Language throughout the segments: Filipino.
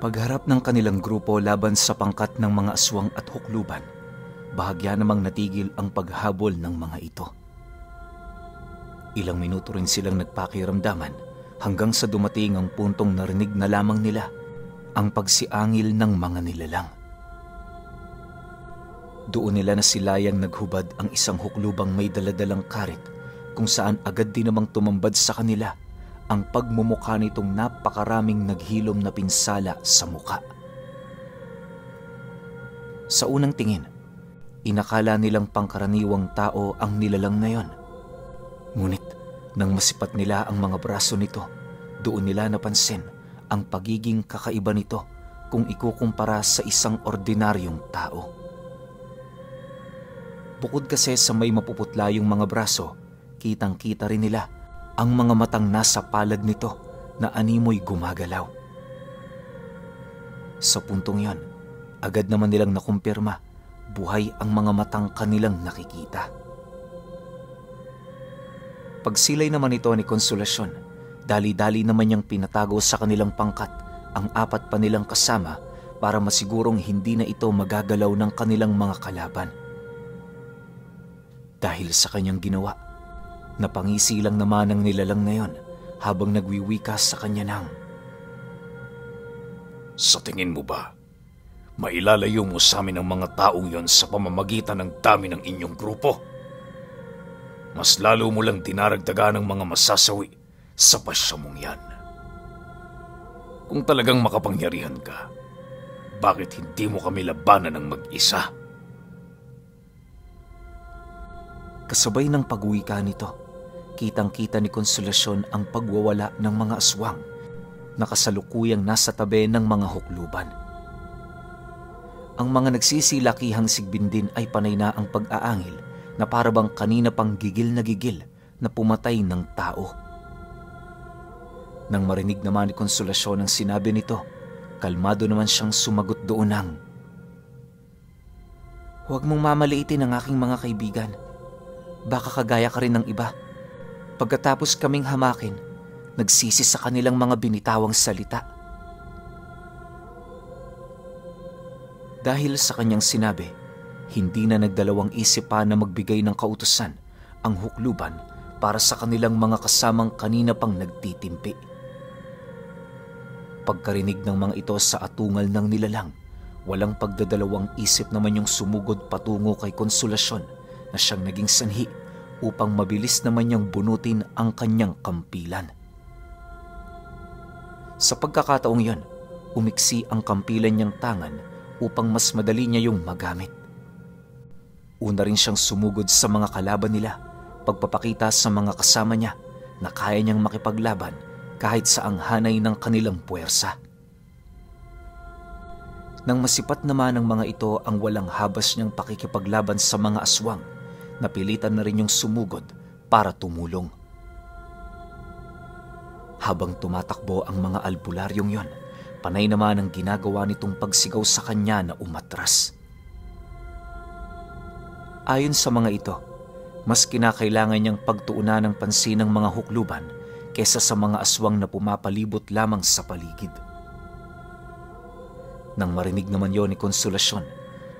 Pagharap ng kanilang grupo laban sa pangkat ng mga aswang at hukluban, bahagya namang natigil ang paghabol ng mga ito. Ilang minuto rin silang nagpakiramdaman hanggang sa dumating ang puntong narinig na lamang nila ang pagsiangil ng mga nilalang. Doon nila nasilayang naghubad ang isang huklubang may daladalang karit kung saan agad din namang tumambad sa kanila ang pagmumukha nitong napakaraming naghilom na pinsala sa muka. Sa unang tingin, inakala nilang pangkaraniwang tao ang nilalang na yon. Ngunit nang masipat nila ang mga braso nito, doon nila napansin ang pagiging kakaiba nito kung ikukumpara sa isang ordinaryong tao. Bukod kasi sa may mapuputla yung mga braso, kitang-kita rin nila ang mga matang nasa palad nito na animoy gumagalaw. Sa puntong yon, agad naman nilang nakumpirma buhay ang mga matang kanilang nakikita. Pagsilay naman ito ni Konsolasyon, dali-dali naman niyang pinatago sa kanilang pangkat ang 4 pa nilang kasama para masigurong hindi na ito magagalaw ng kanilang mga kalaban. Dahil sa kanyang ginawa, napangisi lang naman ang nilalang na yon habang nagwiwika sa kanya ng, "Sa tingin mo ba, mailalayo mo sa amin ang mga taong yon sa pamamagitan ng dami ng inyong grupo? Mas lalo mo lang dinaragdagan ng mga masasawi sa pasya mong yan. Kung talagang makapangyarihan ka, bakit hindi mo kami labanan ng mag-isa?" Kasabay ng pagwika nito, kitang-kita ni Konsolasyon ang pagwawala ng mga aswang na kasalukuyang nasa tabi ng mga hukluban. Ang mga nagsisilakihang sigbindin ay panay na ang pag-aangil na parabang kanina pang gigil na pumatay ng tao. Nang marinig naman ni Konsolasyon ang sinabi nito, kalmado naman siyang sumagot doon ng, "Huwag mong mamaliitin ang aking mga kaibigan. Baka kagaya ka rin ng iba. Pagkatapos kaming hamakin, nagsisi sa kanilang mga binitawang salita." Dahil sa kanyang sinabi, hindi na nagdalawang isip pa na magbigay ng kautusan ang hukluban para sa kanilang mga kasamang kanina pang nagtitimpi. Pagkarinig ng mga ito sa atungal ng nilalang, walang pagdadalawang isip naman yung sumugod patungo kay Konsolasyon na siyang naging sanhi upang mabilis naman niyang bunutin ang kanyang kampilan. Sa pagkakataong yon, umiksi ang kampilan niyang tangan upang mas madali niya yung magamit. Una rin siyang sumugod sa mga kalaban nila, pagpapakita sa mga kasama niya na kaya niyang makipaglaban kahit sa anghanay ng kanilang puwersa. Nang masipat naman ng mga ito ang walang habas niyang pakikipaglaban sa mga aswang, napilitan na rin yung sumugod para tumulong. Habang tumatakbo ang mga albularyong yon, panay naman ang ginagawa nitong pagsigaw sa kanya na umatras. Ayon sa mga ito, mas kinakailangan niyang pagtuunan ng pansin ng mga hukluban kesa sa mga aswang na pumapalibot lamang sa paligid. Nang marinig naman yon ni Konsolasyon,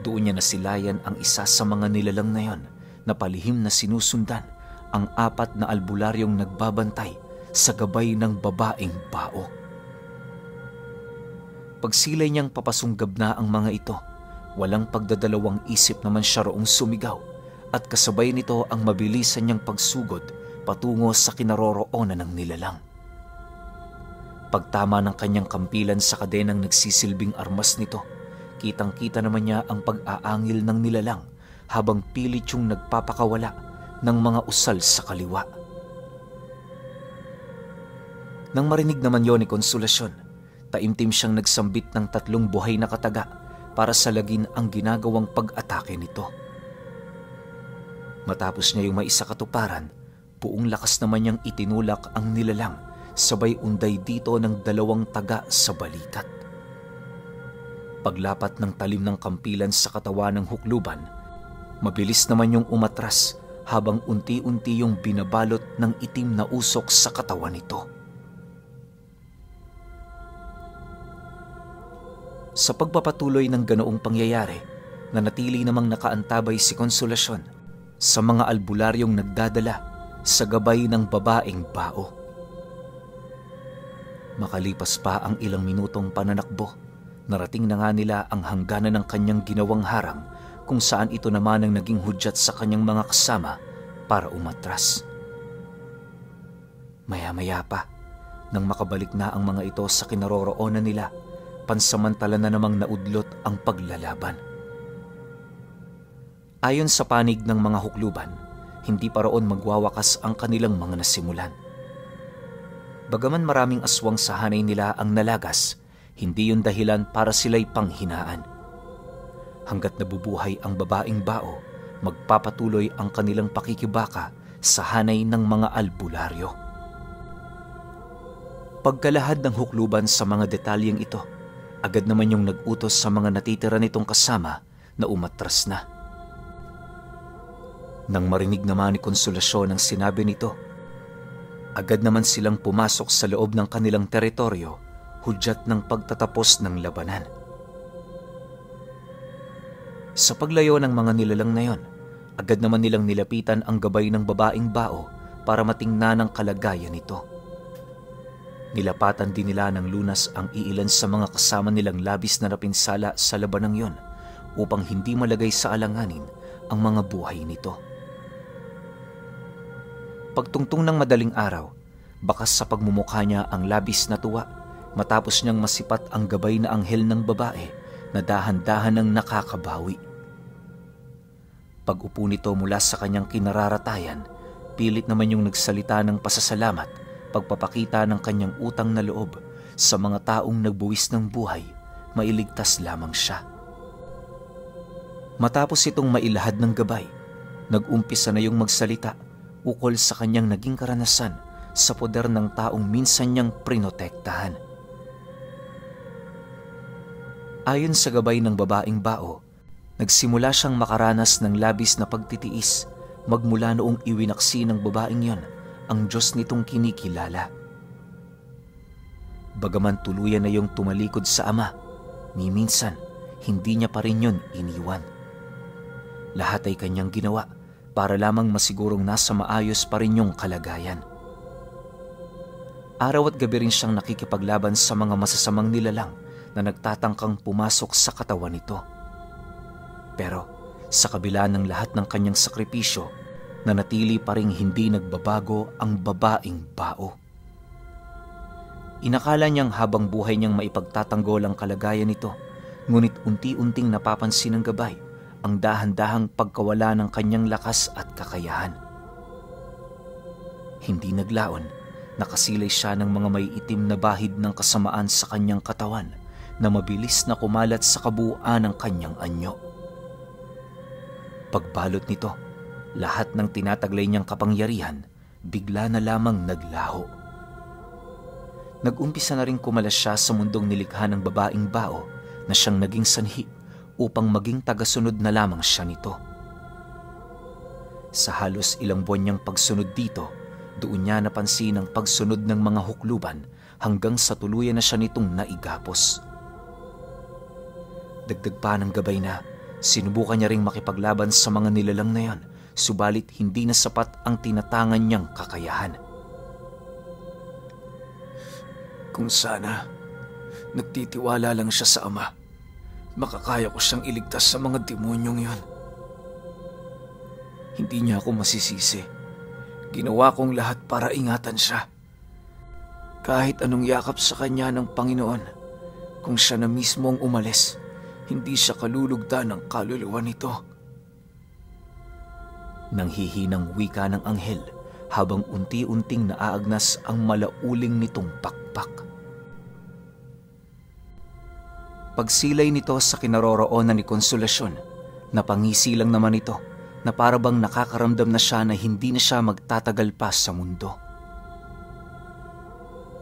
doon niya nasilayan ang isa sa mga nilalang na yon na palihim na sinusundan ang 4 na albularyong nagbabantay sa gabay ng babaeng bao. Pagsilay niyang papasunggab na ang mga ito, walang pagdadalawang isip naman siya roong sumigaw at kasabay nito ang mabilisan niyang pagsugod patungo sa kinaroroonan ng nilalang. Pagtama ng kanyang kampilan sa kadenang nagsisilbing armas nito, kitang-kita naman niya ang pag-aangil ng nilalang habang pilit yung nagpapakawala ng mga usal sa kaliwa. Nang marinig naman yon ni Konsolasyon, taimtim siyang nagsambit ng 3 buhay na kataga para salagin ang ginagawang pag-atake nito. Matapos niya yung maisakatuparan, buong lakas naman niyang itinulak ang nilalang sabay unday dito ng 2 taga sa balikat. Paglapat ng talim ng kampilan sa katawan ng hukluban, mabilis naman yung umatras habang unti-unti yung binabalot ng itim na usok sa katawan nito. Sa pagpapatuloy ng ganoong pangyayari, nanatili namang nakaantabay si Konsolasyon sa mga albularyong nagdadala sa gabay ng babaeng bao. Makalipas pa ang ilang minutong pananakbo, narating na nga nila ang hangganan ng kanyang ginawang harang, kung saan ito naman ang naging hudyat sa kanyang mga kasama para umatras. Maya-maya pa, nang makabalik na ang mga ito sa kinaroroonan nila, pansamantala na namang naudlot ang paglalaban. Ayon sa panig ng mga hukluban, hindi pa roon magwawakas ang kanilang mga nasimulan. Bagaman maraming aswang sa hanay nila ang nalagas, hindi yun dahilan para sila'y panghinaan. Hanggat nabubuhay ang babaeng bao, magpapatuloy ang kanilang pakikibaka sa hanay ng mga albularyo. Pagkalahad ng hukluban sa mga detalyeng ito, agad naman yung nag-utos sa mga natitira nitong kasama na umatras na. Nang marinig naman ni Konsolasyon ang sinabi nito, agad naman silang pumasok sa loob ng kanilang teritoryo, hudyat ng pagtatapos ng labanan. Sa paglayo ng mga nilalang na yon, agad naman nilang nilapitan ang gabay ng babaeng bao para matingnan ang kalagayan nito. Nilapatan din nila ng lunas ang iilan sa mga kasama nilang labis na napinsala sa labanang yon upang hindi malagay sa alanganin ang mga buhay nito. Pagtungtong ng madaling araw, bakas sa pagmumukha niya ang labis na tuwa matapos niyang masipat ang gabay na anghel ng babae na dahan-dahan ang nakakabawi. Pag-upo nito mula sa kanyang kinararatayan, pilit naman yung nagsalita ng pasasalamat, pagpapakita ng kanyang utang na loob sa mga taong nagbuwis ng buhay, mailigtas lamang siya. Matapos itong mailahad ng gabay, nag-umpisa na yung magsalita ukol sa kanyang naging karanasan sa poder ng taong minsan niyang prinotektahan. Ayon sa gabay ng babaeng bao, nagsimula siyang makaranas ng labis na pagtitiis magmula noong iwinaksi ng babaeng yon ang Diyos nitong kinikilala. Bagaman tuluyan na yung tumalikod sa ama, ni minsan hindi niya pa rin yun iniwan. Lahat ay kanyang ginawa para lamang masigurong nasa maayos pa rin yung kalagayan. Araw at gabi rin siyang nakikipaglaban sa mga masasamang nilalang na nagtatangkang pumasok sa katawan nito. Pero sa kabila ng lahat ng kanyang sakripisyo, nanatili pa ring hindi nagbabago ang babaeng bao. Inakala niyang habang buhay niyang maipagtatanggol ang kalagayan nito, ngunit unti-unting napapansin ng gabay ang dahan-dahang pagkawala ng kanyang lakas at kakayahan. Hindi naglaon, nakasilay siya ng mga may itim na bahid ng kasamaan sa kanyang katawan na mabilis na kumalat sa kabuuan ng kanyang anyo. Pagbalot nito, lahat ng tinataglay niyang kapangyarihan bigla na lamang naglaho. Nag-umpisa na rin kumalas siya sa mundong nilikha ng babaeng bao na siyang naging sanhi upang maging tagasunod na lamang siya nito. Sa halos ilang buwan niyang pagsunod dito, doon niya napansin ang pagsunod ng mga hukluban hanggang sa tuluyan na siya nitong naigapos. Dagdag pa ng gabay na sinubukan niya ring makipaglaban sa mga nilalang na yon, subalit hindi na sapat ang tinatangan niyang kakayahan. Kung sana nagtitiwala lang siya sa ama, makakaya ko siyang iligtas sa mga demonyong yon. Hindi niya ako masisisi. Ginawa kong lahat para ingatan siya. Kahit anong yakap sa kanya ng Panginoon, kung siya na mismo ang umalis, hindi siya kalulugda ng kaluluwa nito. Nanghihinang wika ng anghel habang unti-unting naaagnas ang malauling nitong pakpak. Pagsilay nito sa kinaroroonan ni Konsolasyon, napangisi lang naman ito na parabang nakakaramdam na siya na hindi na siya magtatagal pa sa mundo.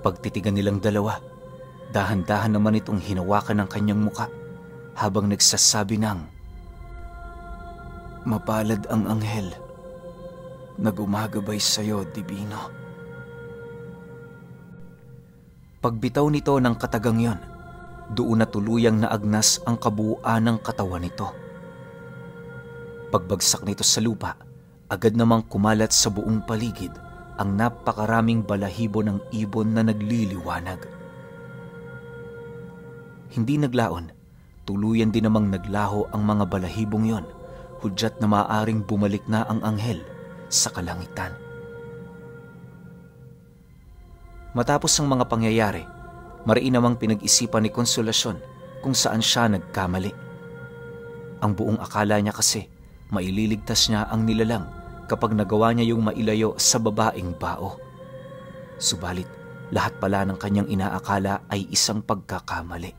Pagtitigan nilang dalawa, dahan-dahan naman itong hinawakan ng kanyang muka habang nagsasabi ng, "Mapalad ang anghel na gumagabay sa iyo, Divino." Pagbitaw nito ng katagang yon, doon na tuluyang naagnas ang kabuuan ng katawan nito. Pagbagsak nito sa lupa, agad namang kumalat sa buong paligid ang napakaraming balahibo ng ibon na nagliliwanag. Hindi naglaon, tuluyan din namang naglaho ang mga balahibong yon, hudyat na maaaring bumalik na ang anghel sa kalangitan. Matapos ang mga pangyayari, mariin namang pinag-isipan ni Konsolasyon kung saan siya nagkamali. Ang buong akala niya kasi maililigtas niya ang nilalang kapag nagawa niya yung mailayo sa babaeng bao. Subalit, lahat pala ng kanyang inaakala ay isang pagkakamali.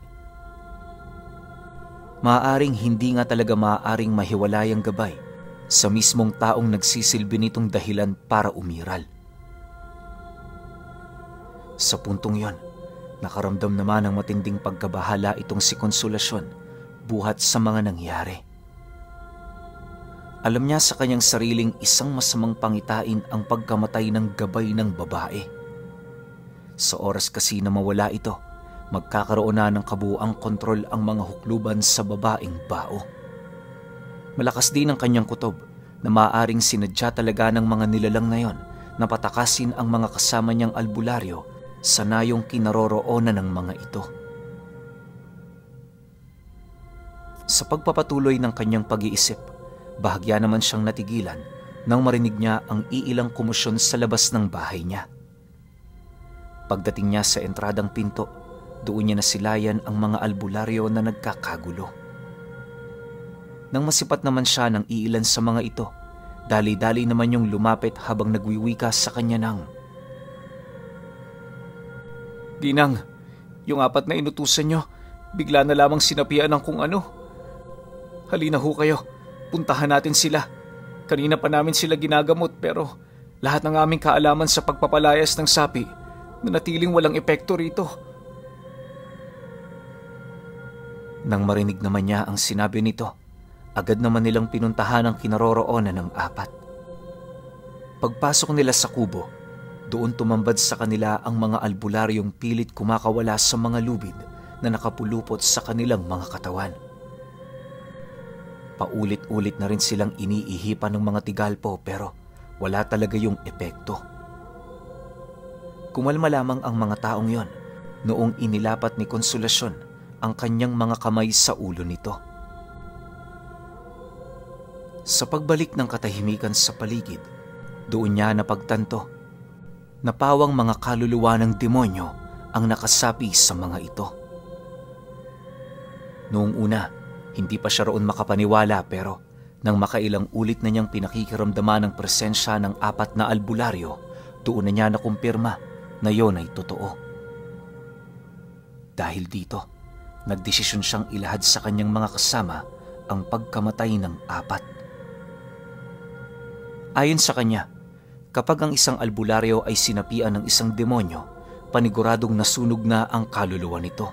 Maaaring hindi nga talaga maaaring mahiwalay ang gabay sa mismong taong nagsisilbi nitong dahilan para umiral. Sa puntong yon, nakaramdam naman ng matinding pagkabahala itong si Konsolasyon buhat sa mga nangyari. Alam niya sa kanyang sariling isang masamang pangitain ang pagkamatay ng gabay ng babae. Sa oras kasi na mawala ito, magkakaroon na ng kabuuang kontrol ang mga hukluban sa babaeng bao. Malakas din ang kanyang kutob na maaaring sinadya talaga ng mga nilalang na yon na patakasin ang mga kasama niyang albularyo sa nayong kinaroroonan ng mga ito. Sa pagpapatuloy ng kanyang pag-iisip, bahagya naman siyang natigilan nang marinig niya ang iilang komosyon sa labas ng bahay niya. Pagdating niya sa entradang pinto, doon niya nasilayan ang mga albularyo na nagkakagulo. Nang masipat naman siya ng iilan sa mga ito, dali-dali naman yung lumapit habang nagwiwika sa kanya ng, "Ginang, yung 4 na inutusan nyo, bigla na lamang sinapian ng kung ano. Halina ho kayo, puntahan natin sila. Kanina pa namin sila ginagamot pero lahat ng aming kaalaman sa pagpapalayas ng sapi, nanatiling walang epekto rito." Nang marinig naman niya ang sinabi nito, agad naman nilang pinuntahan ang kinaroroonan ng 4. Pagpasok nila sa kubo, doon tumambad sa kanila ang mga albularyong pilit kumakawala sa mga lubid na nakapulupot sa kanilang mga katawan. Paulit-ulit na rin silang iniihipan ng mga tigalpo pero wala talaga yung epekto. Kumalma lamang ang mga taong yon noong inilapat ni Konsolasyon ang kanyang mga kamay sa ulo nito. Sa pagbalik ng katahimikan sa paligid, doon niya napagtanto na pawang mga kaluluwa ng demonyo ang nakasapi sa mga ito. Noong una, hindi pa siya roon makapaniwala pero nang makailang ulit na niyang pinakikiramdaman ang presensya ng 4 na albularyo, doon na niya nakumpirma na yon ay totoo. Dahil dito, nagdesisyon siyang ilahad sa kanyang mga kasama ang pagkamatay ng 4. Ayon sa kanya, kapag ang isang albularyo ay sinapian ng isang demonyo, paniguradong nasunog na ang kaluluwa nito.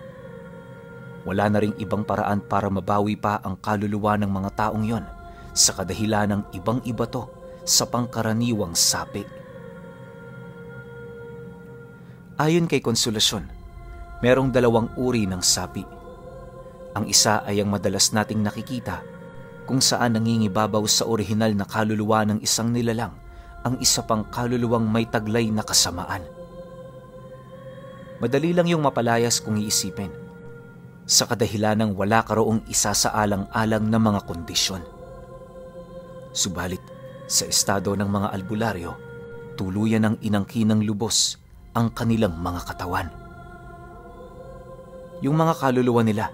Wala na ring ibang paraan para mabawi pa ang kaluluwa ng mga taong yon sa kadahilan ng ibang-iba to sa pangkaraniwang sapi. Ayon kay Konsolasyon, merong 2 uri ng sapi. Ang isa ay ang madalas nating nakikita kung saan nangingibabaw sa orihinal na kaluluwa ng isang nilalang ang isa pang kaluluwang may taglay na kasamaan. Madali lang yung mapalayas kung iisipin, sa kadahilanang wala karoong isa sa alang-alang na mga kondisyon. Subalit, sa estado ng mga albularyo, tuluyan ang inangkin ng lubos ang kanilang mga katawan. Yung mga kaluluwa nila,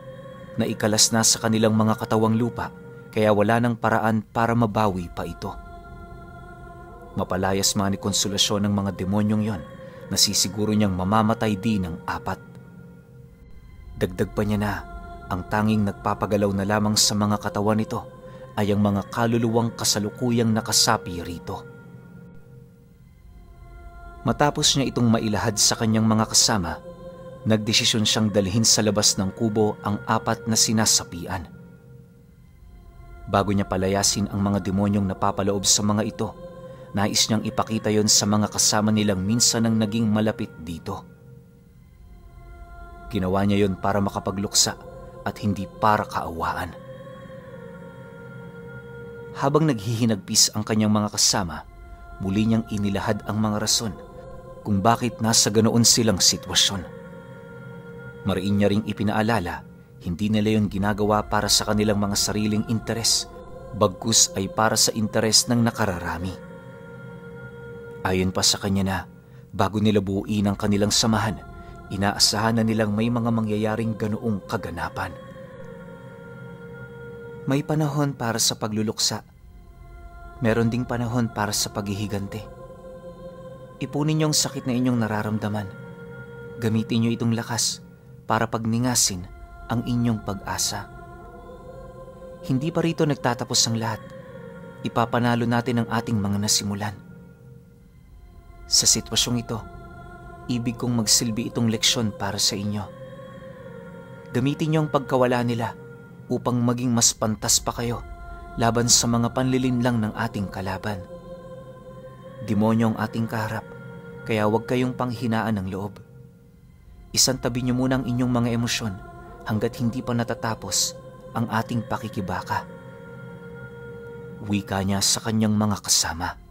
na ikalas na sa kanilang mga katawang lupa, kaya wala nang paraan para mabawi pa ito. Mapalayas man ni Konsolasyon ng mga demonyong yon, nasisiguro niyang mamamatay din ng 4. Dagdag pa niya na, ang tanging nagpapagalaw na lamang sa mga katawan nito ay ang mga kaluluwang kasalukuyang nakasapi rito. Matapos niya itong mailahad sa kanyang mga kasama, nagdesisyon siyang dalhin sa labas ng kubo ang 4 na sinasapian. Bago niya palayasin ang mga demonyong napapaloob sa mga ito, nais niyang ipakita yon sa mga kasama nilang minsan nang naging malapit dito. Ginawa niya yon para makapagluksa at hindi para kaawaan. Habang naghihinagpis ang kanyang mga kasama, muli niyang inilahad ang mga rason kung bakit nasa ganoon silang sitwasyon. Mariin niya ring ipinaalala, hindi nila yon ginagawa para sa kanilang mga sariling interes, bagkus ay para sa interes ng nakararami. Ayon pa sa kanya na, bago nila buuin ang kanilang samahan, inaasahan na nilang may mga mangyayaring ganoong kaganapan. May panahon para sa pagluluksa. Meron ding panahon para sa paghihigante. Ipunin niyo ang sakit na inyong nararamdaman. Gamitin niyo itong lakas para pagningasin ang inyong pag-asa. Hindi pa rito nagtatapos ang lahat. Ipapanalo natin ang ating mga nasimulan. Sa sitwasyong ito, ibig kong magsilbi itong leksyon para sa inyo. Gamitin niyo ang pagkawala nila upang maging mas pantas pa kayo laban sa mga panlilinlang ng ating kalaban. Demonyo ang ating kaharap, kaya huwag kayong panghinaan ng loob. Isantabi niyo muna ang inyong mga emosyon hanggat hindi pa natatapos ang ating pakikibaka. Wika niya sa kanyang mga kasama.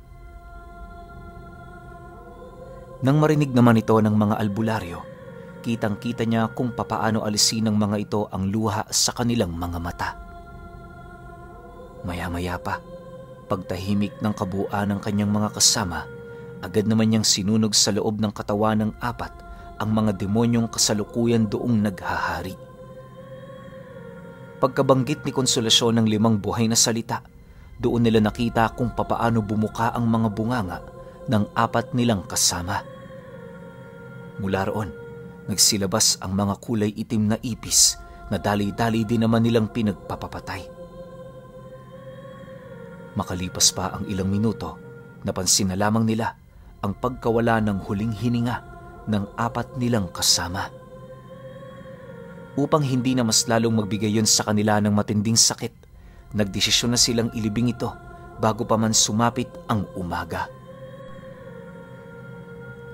Nang marinig naman ito ng mga albularyo, kitang-kita niya kung papaano alisin ng mga ito ang luha sa kanilang mga mata. Maya-maya pa, pagtahimik ng kabuuan ng kanyang mga kasama, agad naman niyang sinunog sa loob ng katawan ng apat ang mga demonyong kasalukuyan doong naghahari. Pagkabanggit ni Konsolasyon ng 5 buhay na salita, doon nila nakita kung papaano bumuka ang mga bunganga ng 4 nilang kasama. Mula roon, nagsilabas ang mga kulay itim na ipis na dali-dali din naman nilang pinagpapapatay. Makalipas pa ang ilang minuto, napansin na lamang nila ang pagkawala ng huling hininga ng 4 nilang kasama. Upang hindi na mas lalong magbigay yun sa kanila ng matinding sakit, nagdesisyon na silang ilibing ito bago pa man sumapit ang umaga.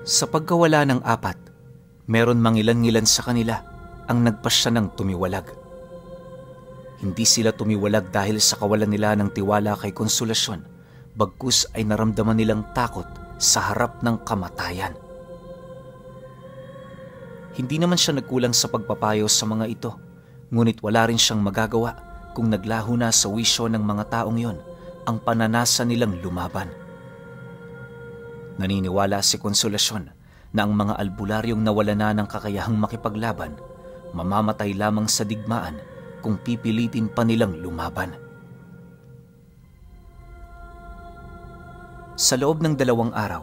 Sa pagkawala ng 4, meron mangilan-ngilan sa kanila ang nagpasya ng tumiwalag. Hindi sila tumiwalag dahil sa kawalan nila ng tiwala kay Konsolasyon, bagkus ay naramdaman nilang takot sa harap ng kamatayan. Hindi naman siya nagkulang sa pagpapayo sa mga ito, ngunit wala rin siyang magagawa kung naglaho na sa wisyo ng mga taong yon ang pananasa nilang lumaban. Naniniwala si Konsolasyon na ang mga albularyong nawala na ng kakayahang makipaglaban, mamamatay lamang sa digmaan kung pipilitin pa nilang lumaban. Sa loob ng 2 araw,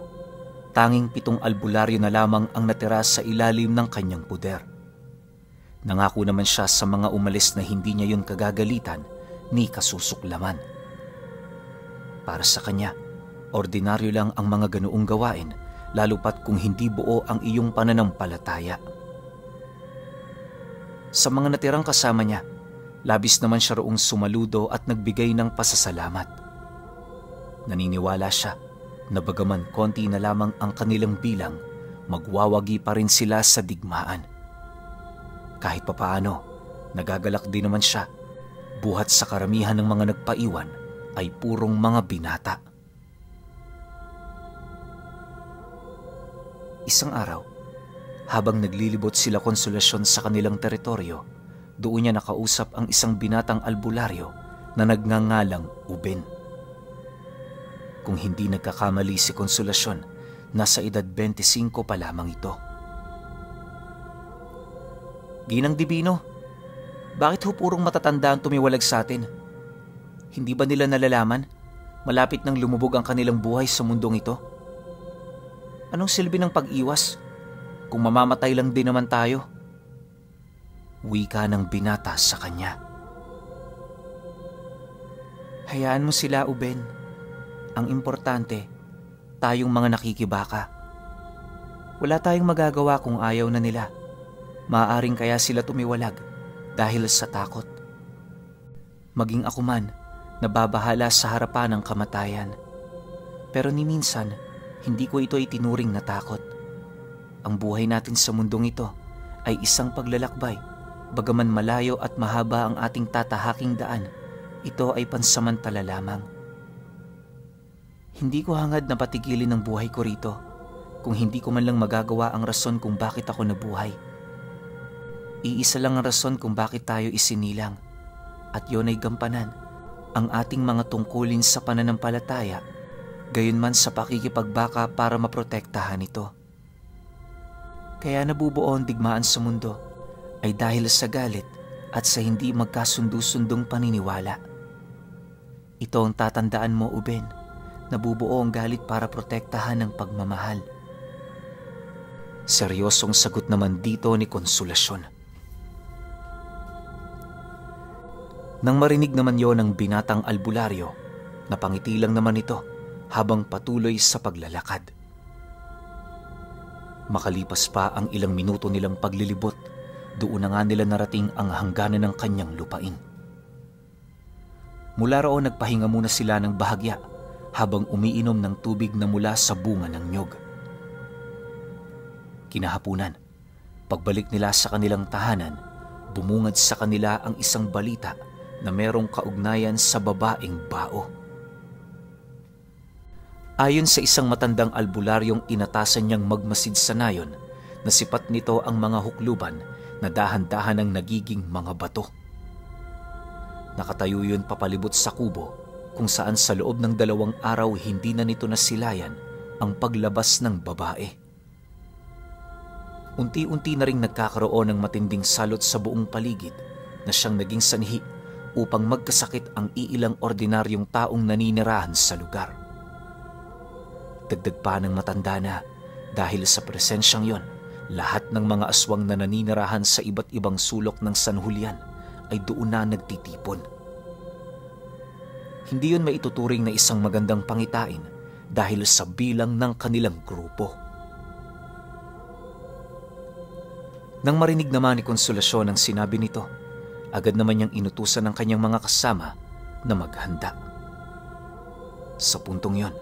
tanging 7 albularyo na lamang ang natira sa ilalim ng kanyang puder. Nangako naman siya sa mga umalis na hindi niya yun kagagalitan ni kasusuklaman. Para sa kanya, ordinaryo lang ang mga ganoong gawain, lalo pat kung hindi buo ang iyong pananampalataya. Sa mga natirang kasama niya, labis naman siya roong sumaludo at nagbigay ng pasasalamat. Naniniwala siya na bagaman konti na lamang ang kanilang bilang, magwawagi pa rin sila sa digmaan. Kahit papaano, nagagalak din naman siya, buhat sa karamihan ng mga nagpaiwan ay purong mga binata. Isang araw, habang naglilibot sila Konsolasyon sa kanilang teritoryo, doon niya nakausap ang isang binatang albularyo na nagngangalang Uben. Kung hindi nagkakamali si Konsolasyon, nasa edad 25 pa lamang ito. Ginang Divino, bakit ho purong matatanda ang tumiwalag sa atin? Hindi ba nila nalalaman? Malapit nang lumubog ang kanilang buhay sa mundong ito. Anong silbi ng pag-iwas kung mamamatay lang din naman tayo? Wika ng binata sa kanya. Hayaan mo sila, Uben. Ang importante, tayong mga nakikibaka. Wala tayong magagawa kung ayaw na nila. Maaaring kaya sila tumiwalag dahil sa takot. Maging ako man, nababahala sa harapan ng kamatayan. Pero ni minsan, hindi ko ito itinuring na takot. Ang buhay natin sa mundong ito ay isang paglalakbay. Bagaman malayo at mahaba ang ating tatahaking daan, ito ay pansamantala lamang. Hindi ko hangad na patigilin ang buhay ko rito kung hindi ko man lang magagawa ang rason kung bakit ako nabuhay. Iisa lang ang rason kung bakit tayo isinilang, at yon ay gampanan ang ating mga tungkulin sa pananampalataya, gayunman sa pakikipagbaka para maprotektahan ito. Kaya nabubuo ang digmaan sa mundo ay dahil sa galit at sa hindi magkasundo-sundong paniniwala. Ito ang tatandaan mo, Uben. Nabubuo ang galit para protektahan ang pagmamahal. Seryosong sagot naman dito ni Konsolasyon. Nang marinig naman yon ng binatang albularyo, napangiti lang naman ito habang patuloy sa paglalakad. Makalipas pa ang ilang minuto nilang paglilibot, doon na nga nila narating ang hangganan ng kanyang lupain. Mula roon nagpahinga muna sila ng bahagya habang umiinom ng tubig na mula sa bunga ng nyog. Kinahapunan, pagbalik nila sa kanilang tahanan, bumungad sa kanila ang isang balita na merong kaugnayan sa babaeng bao. Ayon sa isang matandang albularyong inatasan niyang magmasid sa nayon, na sipat nito ang mga hukluban na dahan-dahan ang nagiging mga bato. Nakatayo yun papalibot sa kubo kung saan sa loob ng 2 araw hindi na nito nasilayan ang paglabas ng babae. Unti-unti na ring nagkakaroon ng matinding salot sa buong paligid na siyang naging sanhi upang magkasakit ang iilang ordinaryong taong naninirahan sa lugar. Dagdag pa ng matanda na dahil sa presensyang yon, lahat ng mga aswang na naninirahan sa iba't ibang sulok ng San Julian ay doon na nagtitipon. Hindi yun maituturing na isang magandang pangitain dahil sa bilang ng kanilang grupo. Nang marinig naman ni Konsolasyon ang sinabi nito, agad naman niyang inutusan ng kanyang mga kasama na maghanda. Sa puntong yon,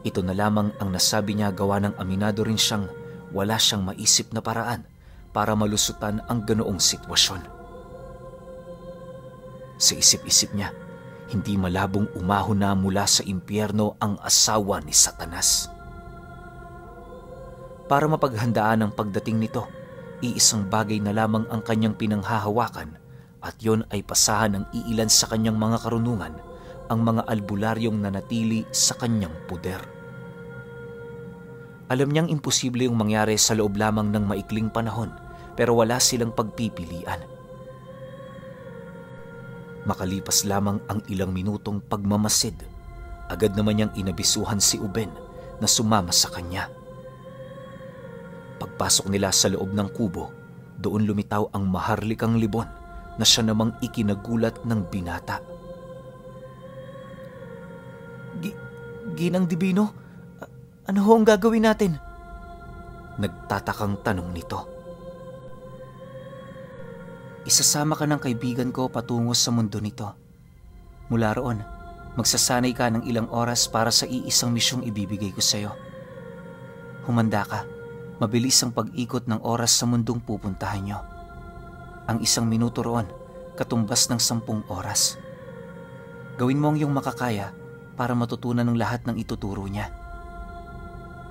ito na lamang ang nasabi niya gawa ng aminado rin siyang wala siyang maisip na paraan para malusutan ang ganoong sitwasyon. Sa isip-isip niya, hindi malabong umahon na mula sa impyerno ang asawa ni Satanas. Para mapaghandaan ang pagdating nito, iisang bagay na lamang ang kanyang pinanghahawakan at yon ay pasahan ng iilan sa kanyang mga karunungan, ang mga albularyong nanatili sa kanyang puder. Alam niyang imposible yung mangyari sa loob lamang ng maikling panahon, pero wala silang pagpipilian. Makalipas lamang ang ilang minutong pagmamasid, agad naman niyang inabisuhan si Uben na sumama sa kanya. Pagpasok nila sa loob ng kubo, doon lumitaw ang maharlikang libon na siya namang ikinagulat ng binata. Ginang Divino, ano ho ang gagawin natin? Nagtatakang tanong nito. Isasama ka ng kaibigan ko patungo sa mundo nito. Mula roon, magsasanay ka ng ilang oras para sa iisang misyong ibibigay ko sa iyo. Humanda ka, mabilis ang pag-ikot ng oras sa mundong pupuntahan niyo. Ang 1 minuto roon, katumbas ng 10 oras. Gawin mo ang iyong makakaya para matutunan ng lahat ng ituturo niya.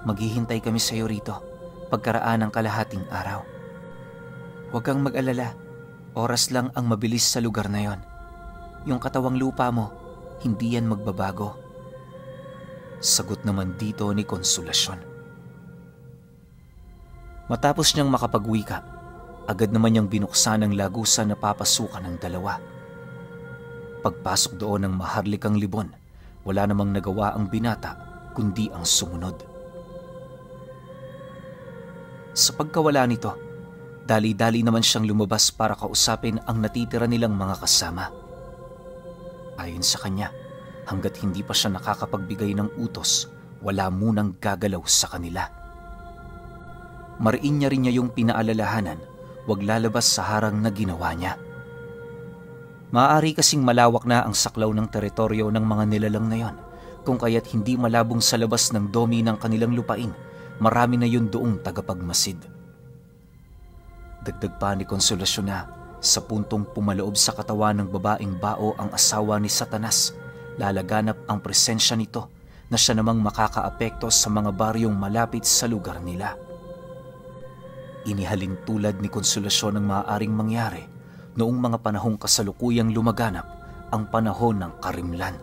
Maghihintay kami sa iyo rito, pagkaraan ng kalahating araw. Huwag kang mag-alala, oras lang ang mabilis sa lugar na yon. Yung katawang lupa mo, hindi yan magbabago. Sagot naman dito ni Konsolasyon. Matapos niyang makapagwika, agad naman niyang binuksan ang lagusan na papasukan ng 2. Pagpasok doon ng maharlikang libon, wala namang nagawa ang binata kundi ang sumunod. Sa pagkawala nito, dali-dali naman siyang lumabas para kausapin ang natitira nilang mga kasama. Ayon sa kanya, hanggat hindi pa siya nakakapagbigay ng utos, wala munang gagalaw sa kanila. Mariin niya rin niya yung pinaalalahanan, huwag lalabas sa harang na ginawa niya. Maaari kasing malawak na ang saklaw ng teritoryo ng mga nilalang na yon, kung kaya't hindi malabong sa labas ng domi ng kanilang lupain, marami na yun doong tagapagmasid. Dagdag pa ni Konsolasyon na sa puntong pumaloob sa katawan ng babaeng bao ang asawa ni Satanas, lalaganap ang presensya nito na siya namang makakaapekto sa mga baryong malapit sa lugar nila. Inihalin tulad ni Konsolasyon ang maaaring mangyari noong mga panahong kasalukuyang lumaganap ang panahon ng karimlan.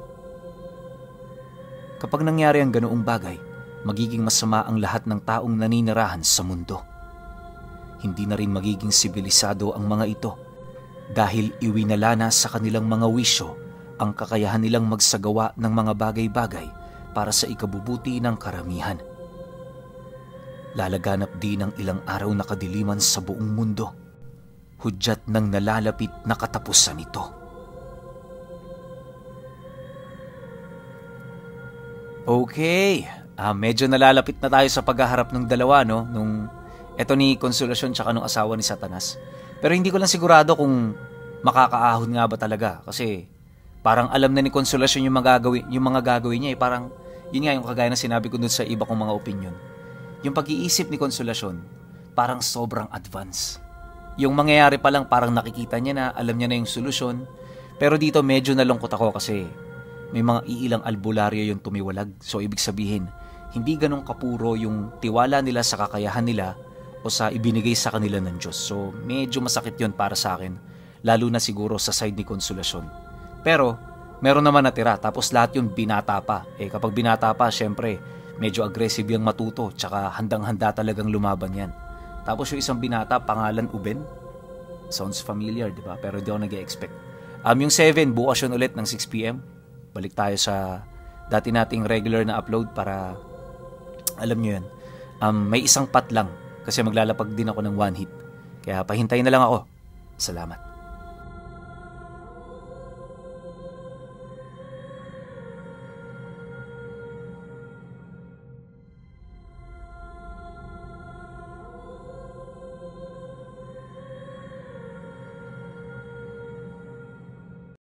Kapag nangyari ang ganoong bagay, magiging masama ang lahat ng taong naninirahan sa mundo. Hindi na rin magiging sibilisado ang mga ito dahil iwinala na sa kanilang mga wisyo ang kakayahan nilang magsagawa ng mga bagay-bagay para sa ikabubuti ng karamihan. Lalaganap din ang ilang araw na kadiliman sa buong mundo, hudyat ng nalalapit na katapusan nito. Okay, medyo nalalapit na tayo sa paghaharap ng dalawa, no? Eto ni Konsolasyon tsaka nung asawa ni Satanas. Pero hindi ko lang sigurado kung makakaahon nga ba talaga. Kasi parang alam na ni Konsolasyon yung mga gagawin niya. Parang yun nga yung kagaya na sinabi ko dun sa iba kong mga opinion. Yung pag-iisip ni Konsolasyon, parang sobrang advance. Yung mangyayari pa lang parang nakikita niya na, alam niya na yung solusyon. Pero dito medyo nalungkot ako kasi may mga iilang albularyo yung tumiwalag. So ibig sabihin, hindi ganun kapuro yung tiwala nila sa kakayahan nila o sa ibinigay sa kanila ng Diyos. So medyo masakit yun para sa akin, lalo na siguro sa side ni Konsolasyon. Pero meron naman natira, tapos lahat yun binata pa. Kapag binata pa, syempre medyo aggressive yung matuto, tsaka handang-handa talagang lumaban yan. Tapos yung isang binata, pangalan Uben. Sounds familiar, di ba? Pero di ako nag-e-expect. Yung 7, bukas yun ulit ng 6 p.m. Balik tayo sa dati nating regular na upload para alam nyo yan. May isang pat lang kasi maglalapag din ako ng one hit. Kaya pahintayin na lang ako. Salamat.